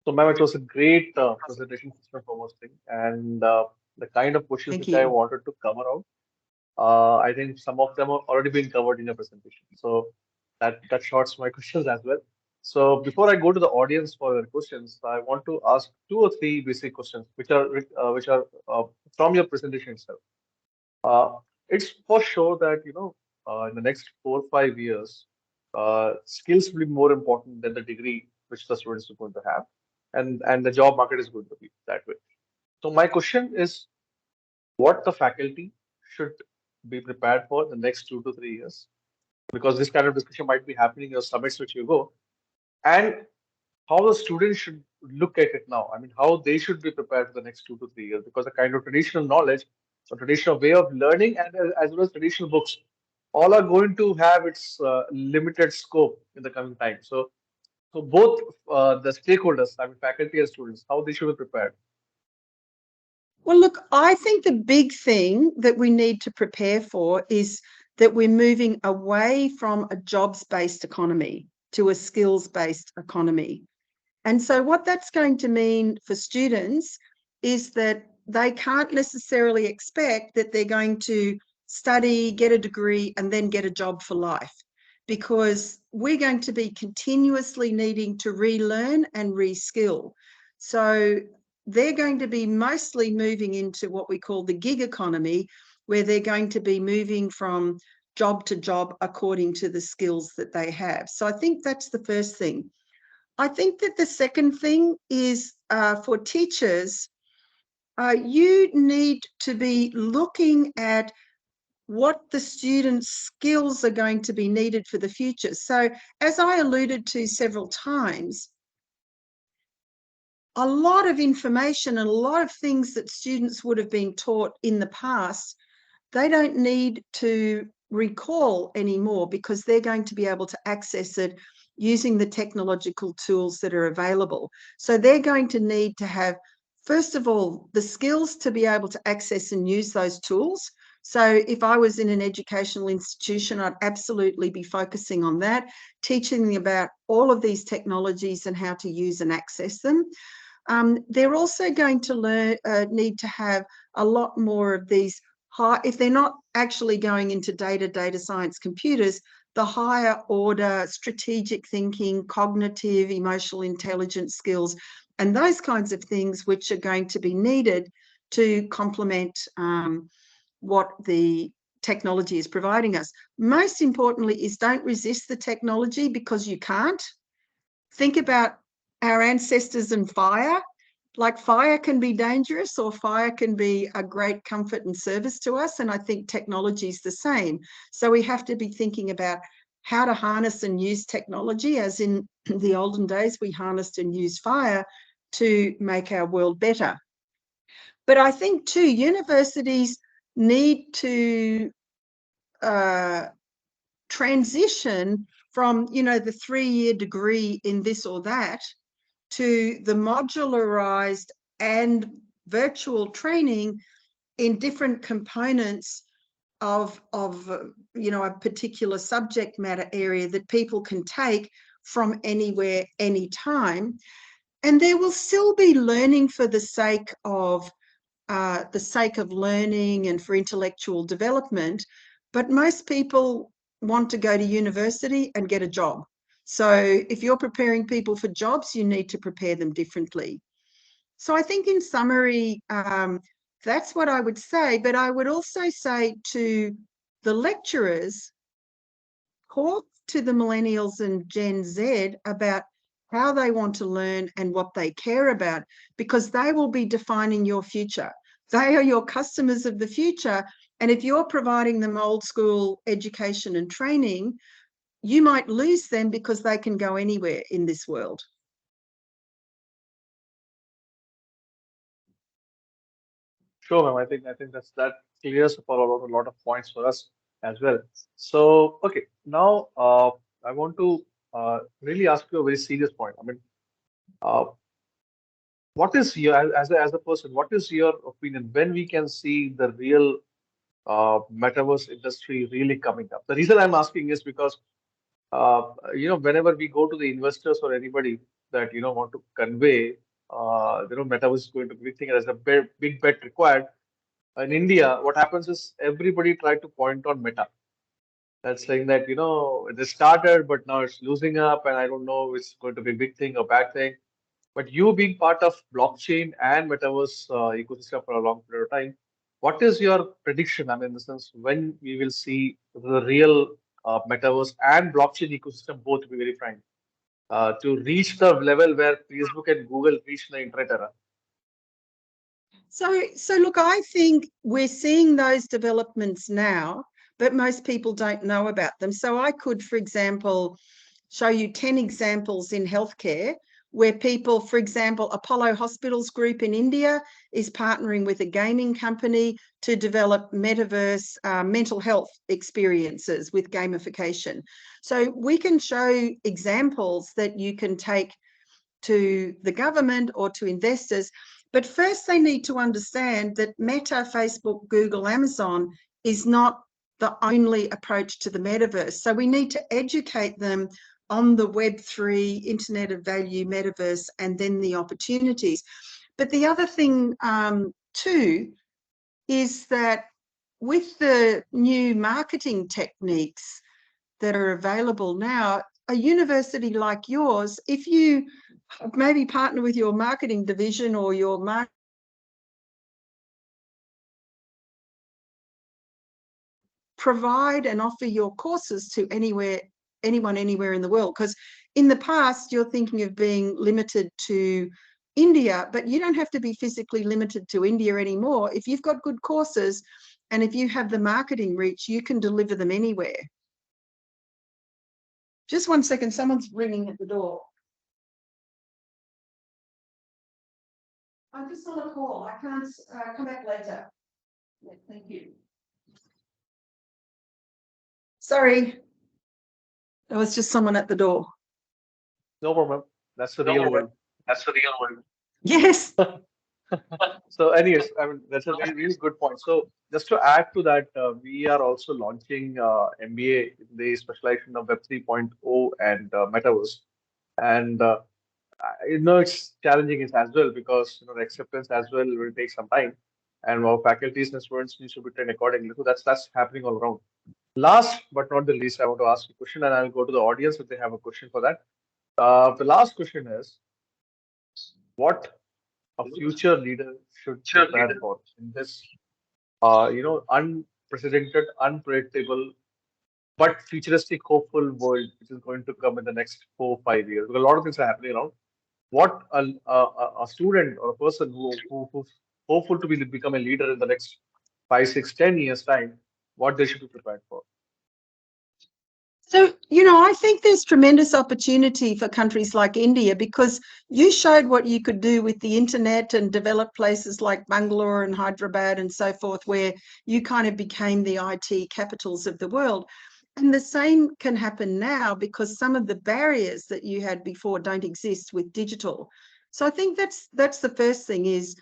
So, ma'am, it was a great presentation, first and foremost thing, and the kind of questions Thank which I you. wanted to cover out, I think some of them are already been covered in your presentation. So that shorts my questions as well. So before I go to the audience for your questions, I want to ask two or three basic questions, which are from your presentation itself. Uh, it's for sure that in the next 4 or 5 years, skills will be more important than the degree which the students are going to have, and the job market is going to be that way. So my question is, what the faculty should be prepared for the next 2 to 3 years, because this kind of discussion might be happening in your summits which you go, and how the students should look at it now. I mean, how they should be prepared for the next 2 to 3 years, because the kind of traditional knowledge, or traditional way of learning, and as well as traditional books, all are going to have its limited scope in the coming time. So both the stakeholders, I mean, faculty and students, how they should be prepared. Well, look, I think the big thing that we need to prepare for is that we're moving away from a jobs-based economy to a skills-based economy. And so what that's going to mean for students is that they can't necessarily expect that they're going to study, get a degree, and then get a job for life, because we're going to be continuously needing to relearn and reskill. So they're going to be mostly moving into what we call the gig economy, where they're going to be moving from job to job according to the skills that they have. So I think that's the first thing. I think that the second thing is for teachers, you need to be looking at what the students' skills are going to be needed for the future. So as I alluded to several times, a lot of information and a lot of things that students would have been taught in the past, they don't need to recall anymore, because they're going to be able to access it using the technological tools that are available. So they're going to need to have, first of all, the skills to be able to access and use those tools. So if I was in an educational institution, I'd absolutely be focusing on that, teaching them about all of these technologies and how to use and access them. They're also going to need to have a lot more of these high, if they're not actually going into data science computers, the higher order strategic thinking, cognitive, emotional intelligence skills, and those kinds of things which are going to be needed to complement what the technology is providing us. Most importantly is, don't resist the technology, because you can't. Think about our ancestors and fire. Like, fire can be dangerous, or fire can be a great comfort and service to us. And I think technology is the same. So we have to be thinking about how to harness and use technology, as in the olden days, we harnessed and used fire to make our world better. But I think too, universities need to transition from, the 3-year degree in this or that, to the modularized and virtual training in different components of a particular subject matter area that people can take from anywhere, anytime. And there will still be learning for the sake of learning and for intellectual development, but most people want to go to university and get a job. So if you're preparing people for jobs, you need to prepare them differently. So I think, in summary, that's what I would say. But I would also say to the lecturers, talk to the millennials and Gen Z about how they want to learn and what they care about, because they will be defining your future. They are your customers of the future. And if you're providing them old school education and training, you might lose them, because they can go anywhere in this world. Sure, ma'am. I think that clears up a lot of points for us as well. So, okay, now I want to really ask you a very serious point. I mean, uh, what is your, as a person, what is your opinion when we can see the real metaverse industry really coming up? The reason I'm asking is because whenever we go to the investors or anybody that want to convey, metaverse is going to be big thing, as a big bet required. in India, what happens is everybody tried to point on Meta. That's saying that, it started, but now it's losing up, and I don't know if it's going to be a big thing or bad thing. But you being part of blockchain and metaverse ecosystem for a long period of time, what is your prediction? I mean, in the sense, when we will see the real metaverse and blockchain ecosystem both, to be very frank, to reach the level where Facebook and Google reached in the internet era? So look, I think we're seeing those developments now, but most people don't know about them. So I could, for example, show you 10 examples in healthcare where people, for example, Apollo Hospitals Group in India is partnering with a gaming company to develop metaverse mental health experiences with gamification. So we can show examples that you can take to the government or to investors. But first, they need to understand that Meta, Facebook, Google, Amazon is not the only approach to the metaverse. So we need to educate them on the Web3, Internet of Value, metaverse, and then the opportunities. But the other thing too is that with the new marketing techniques that are available now, a university like yours, if you maybe partner with your marketing division or your marketing, provide and offer your courses to anyone anywhere in the world. Because in the past, you're thinking of being limited to India, but you don't have to be physically limited to India anymore. If you've got good courses and if you have the marketing reach, you can deliver them anywhere. Just 1 second, someone's ringing at the door. I'm just on a call. I can't come back later. Yeah, thank you. Sorry. There was just someone at the door. No problem. That's the real world. That's the real world. Yes. So, anyways, I mean, that's a really, really good point. So, just to add to that, we are also launching MBA in the specialization of Web 3.0 and Metaverse. And it's challenging as well because the acceptance as well will take some time, and our faculties and students need to be trained accordingly. So that's happening all around. Last but not the least, I want to ask a question, and I'll go to the audience if they have a question for that. The last question is, what a future leader should prepare for in this, unprecedented, unpredictable, but futuristic, hopeful world which is going to come in the next 4 or 5 years? Because a lot of things are happening around. What a student or a person who's hopeful to become a leader in the next 5, 6, 10 years time, what they should be prepared for? So, I think there's tremendous opportunity for countries like India because you showed what you could do with the internet and develop places like Bangalore and Hyderabad and so forth, where you kind of became the IT capitals of the world. And the same can happen now because some of the barriers that you had before don't exist with digital. So I think that's the first thing is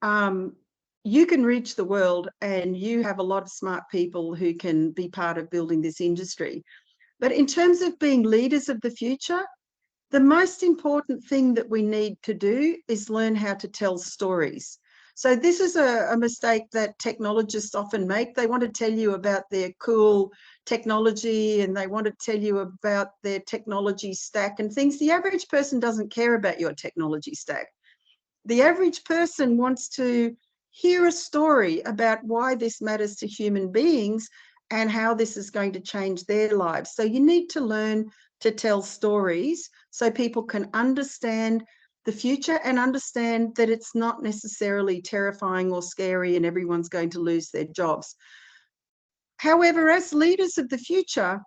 you can reach the world and you have a lot of smart people who can be part of building this industry. But in terms of being leaders of the future, the most important thing that we need to do is learn how to tell stories. So this is a mistake that technologists often make. They want to tell you about their cool technology and they want to tell you about their technology stack and things. The average person doesn't care about your technology stack. The average person wants to hear a story about why this matters to human beings and how this is going to change their lives. So you need to learn to tell stories so people can understand the future and understand that it's not necessarily terrifying or scary and everyone's going to lose their jobs. However, as leaders of the future,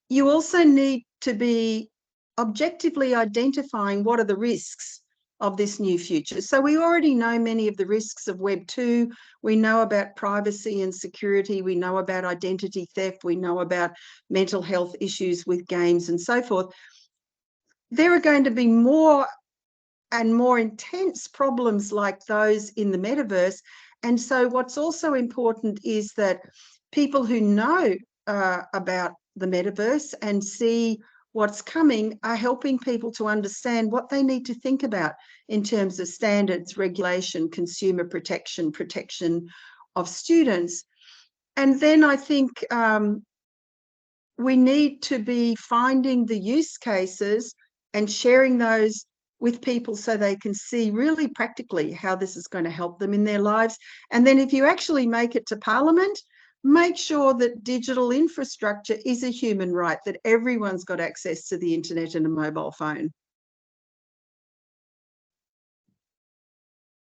you also need to be objectively identifying what are the risks of this new future. So we already know many of the risks of Web 2. We know about privacy and security. We know about identity theft. We know about mental health issues with games and so forth. There are going to be more and more intense problems like those in the metaverse. And so what's also important is that people who know about the metaverse and see what's coming are helping people to understand what they need to think about in terms of standards, regulation, consumer protection, protection of students. And then I think we need to be finding the use cases and sharing those with people so they can see really practically how this is going to help them in their lives. And then if you actually make it to Parliament, make sure that digital infrastructure is a human right, that everyone's got access to the internet and a mobile phone.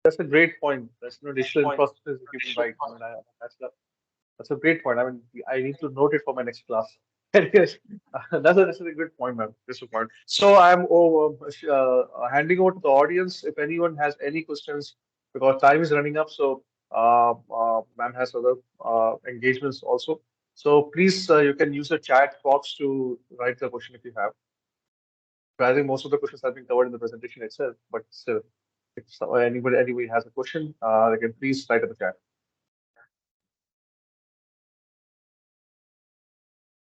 That's a great point. That's digital infrastructure is a human right. I mean, that's a great point. I mean, I need to note it for my next class. Yes, that's a good point, ma'am. That's a point. So I'm handing over to the audience. If anyone has any questions, because time is running up, so ma'am has other engagements also. So please, you can use the chat box to write the question if you have. But I think most of the questions have been covered in the presentation itself, but still, if anybody has a question, they can please write in the chat.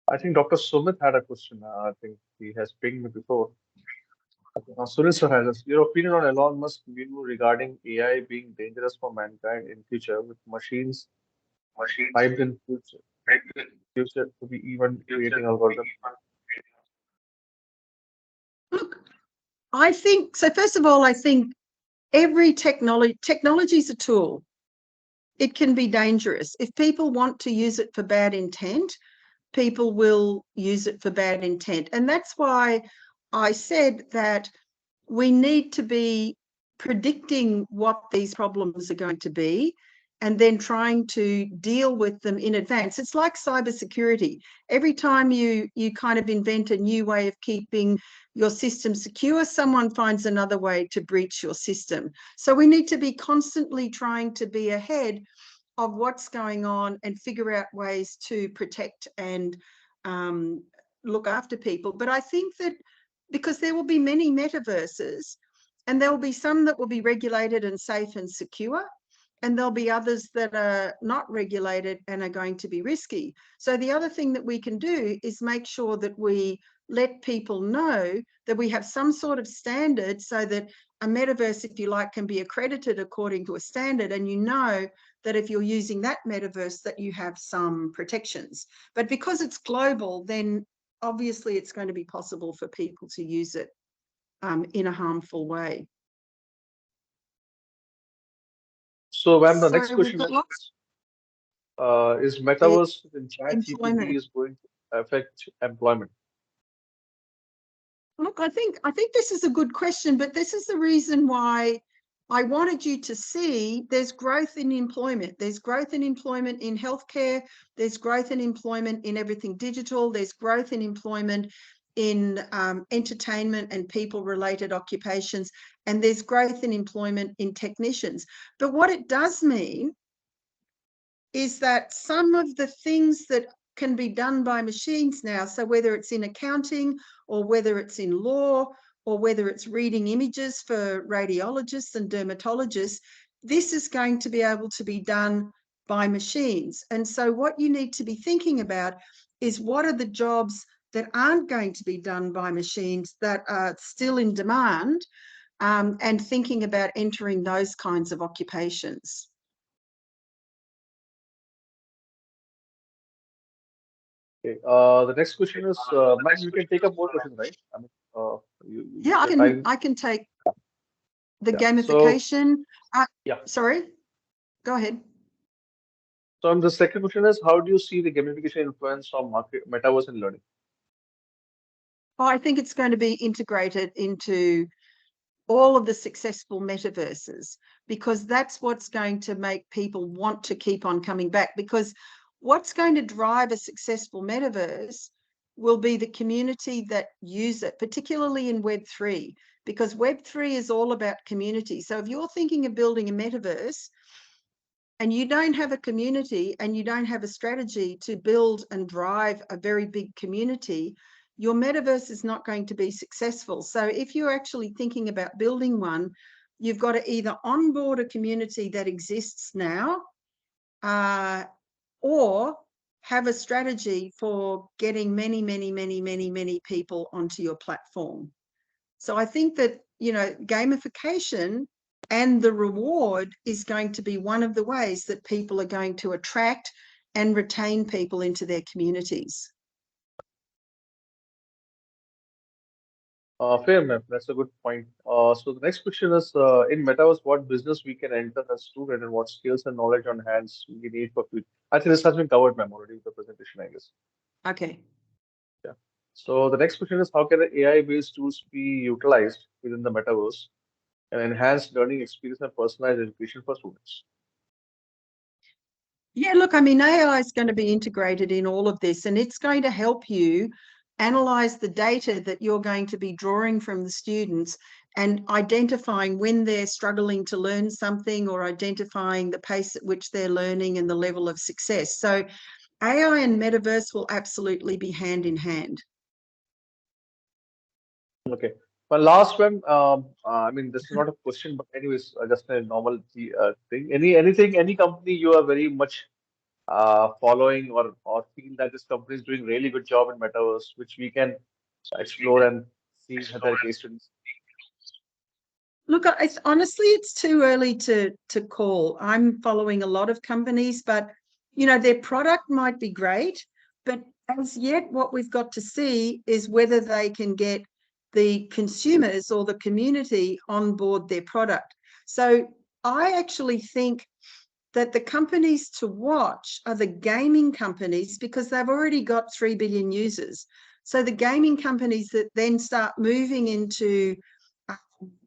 I think Dr. Sumit had a question. I think he has pinged me before. Now, Sunil sir has your opinion on Elon Musk's view regarding AI being dangerous for mankind in future, with machines hyped in future to be even creating algorithms. Look, I think, so first of all, I think every technology is a tool. It can be dangerous. If people want to use it for bad intent, people will use it for bad intent. And that's why I said that we need to be predicting what these problems are going to be and then trying to deal with them in advance. It's like cybersecurity. Every time you kind of invent a new way of keeping your system secure, someone finds another way to breach your system. So we need to be constantly trying to be ahead of what's going on and figure out ways to protect and look after people. But I think that because there will be many metaverses, and there will be some that will be regulated and safe and secure, and there'll be others that are not regulated and are going to be risky. So the other thing that we can do is make sure that we let people know that we have some sort of standard so that a metaverse, if you like, can be accredited according to a standard, and you know that if you're using that metaverse that you have some protections. But because it's global, then obviously it's going to be possible for people to use it in a harmful way. So, ma'am, the next So we've question got lots is Metaverse in employment. ChatGPT is going to affect employment? Look, I think this is a good question, but this is the reason why I wanted you to see there's growth in employment. There's growth in employment in healthcare. There's growth in employment in everything digital. There's growth in employment in entertainment and people-related occupations. And there's growth in employment in technicians. But what it does mean is that some of the things that can be done by machines now, so whether it's in accounting or whether it's in law or whether it's reading images for radiologists and dermatologists, this is going to be able to be done by machines. And so what you need to be thinking about is what are the jobs that aren't going to be done by machines that are still in demand, and thinking about entering those kinds of occupations. Okay. The next question is, ma'am, you can take up more questions, right? I mean, yeah, I can take the gamification. Sorry, go ahead. So, the second question is, how do you see the gamification influence on metaverse and learning? Oh, I think it's going to be integrated into all of the successful metaverses, because that's what's going to make people want to keep on coming back. Because what's going to drive a successful metaverse will be the community that use it, particularly in Web3, because Web3 is all about community. So if you're thinking of building a metaverse and you don't have a community and you don't have a strategy to build and drive a very big community, your metaverse is not going to be successful. So if you're actually thinking about building one, you've got to either onboard a community that exists now, or have a strategy for getting many people onto your platform. So I think that, you know, gamification and the reward is going to be one of the ways that people are going to attract and retain people into their communities. Fair enough. That's a good point. So the next question is, in Metaverse, what business we can enter as student and what skills and knowledge on hands we need for future? I think this has been covered, ma'am, already with the presentation, I guess. Okay. Yeah. So the next question is, how can the AI-based tools be utilized within the Metaverse and enhance learning experience and personalized education for students? Yeah, look, I mean, AI is going to be integrated in all of this, and it's going to help you analyze the data that you're going to be drawing from the students and identifying when they're struggling to learn something or identifying the pace at which they're learning and the level of success. So AI and Metaverse will absolutely be hand in hand. Okay. My last one, I mean, this is not a question, but anyways, just a normal thing. Any company you are very much following or feel that this company is doing really good job in Metaverse, which we can explore and see their case studies? Look, honestly, it's too early to call. I'm following a lot of companies, but you know, their product might be great, but as yet, what we've got to see is whether they can get the consumers or the community on board their product. So I actually think that the companies to watch are the gaming companies because they've already got 3 billion users. So the gaming companies that then start moving into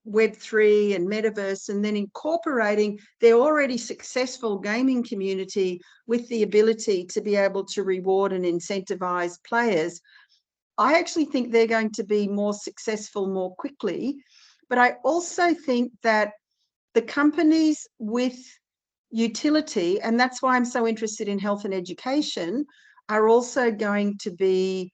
Web3 and Metaverse and then incorporating their already successful gaming community with the ability to be able to reward and incentivize players, I actually think they're going to be more successful more quickly. But I also think that the companies with utility, and that's why I'm so interested in health and education, are also going to be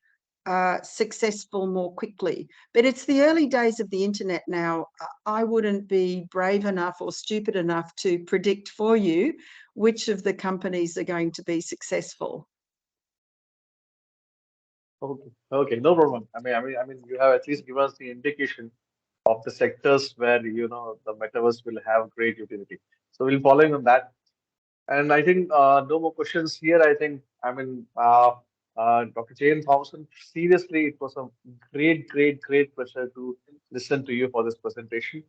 successful more quickly. But it's the early days of the internet now. I wouldn't be brave enough or stupid enough to predict for you which of the companies are going to be successful. Okay, okay, no problem. I mean, you have at least given us the indication of the sectors where the Metaverse will have great utility. So we'll following on that. And I think no more questions here. Dr. Jane Thomason, seriously, it was a great pleasure to listen to you for this presentation.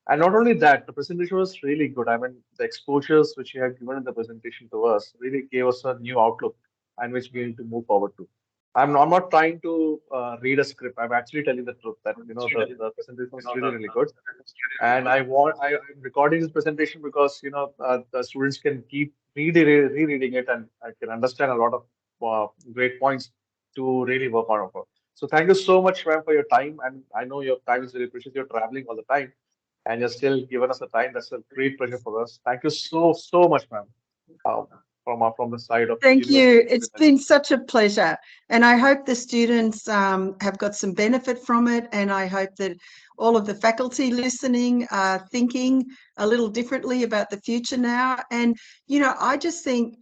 And not only that, the presentation was really good. I mean, the exposures which you have given in the presentation to us really gave us a new outlook and which we need to move forward to. I'm not trying to read a script. I'm actually telling the truth that the presentation was really good. And I'm recording this presentation because the students can keep rereading it and I can understand a lot of great points to really work on it. So thank you so much, ma'am, for your time. And I know your time is very precious. You're traveling all the time, and you're still giving us the time. That's a great pleasure for us. Thank you so much, ma'am. Uh, from the side of Thank University you. of It's Agriculture. been such a pleasure. And I hope the students have got some benefit from it. And I hope that all of the faculty listening are thinking a little differently about the future now. And, you know, I just think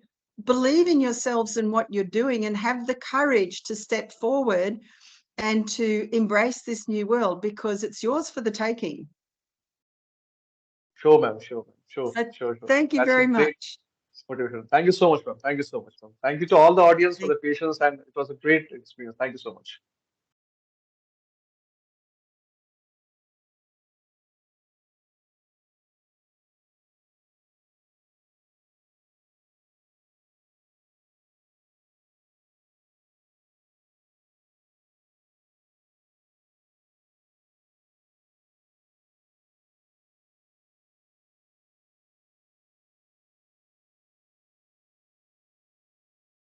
believe in yourselves and what you're doing and have the courage to step forward and to embrace this new world because it's yours for the taking. Sure, ma'am. Sure, ma'am. So Sure. thank you That's a very great much. motivation. Thank you so much, ma'am. Thank you so much, ma'am. Thank you to all the audience for the patience, and it was a great experience. Thank you so much.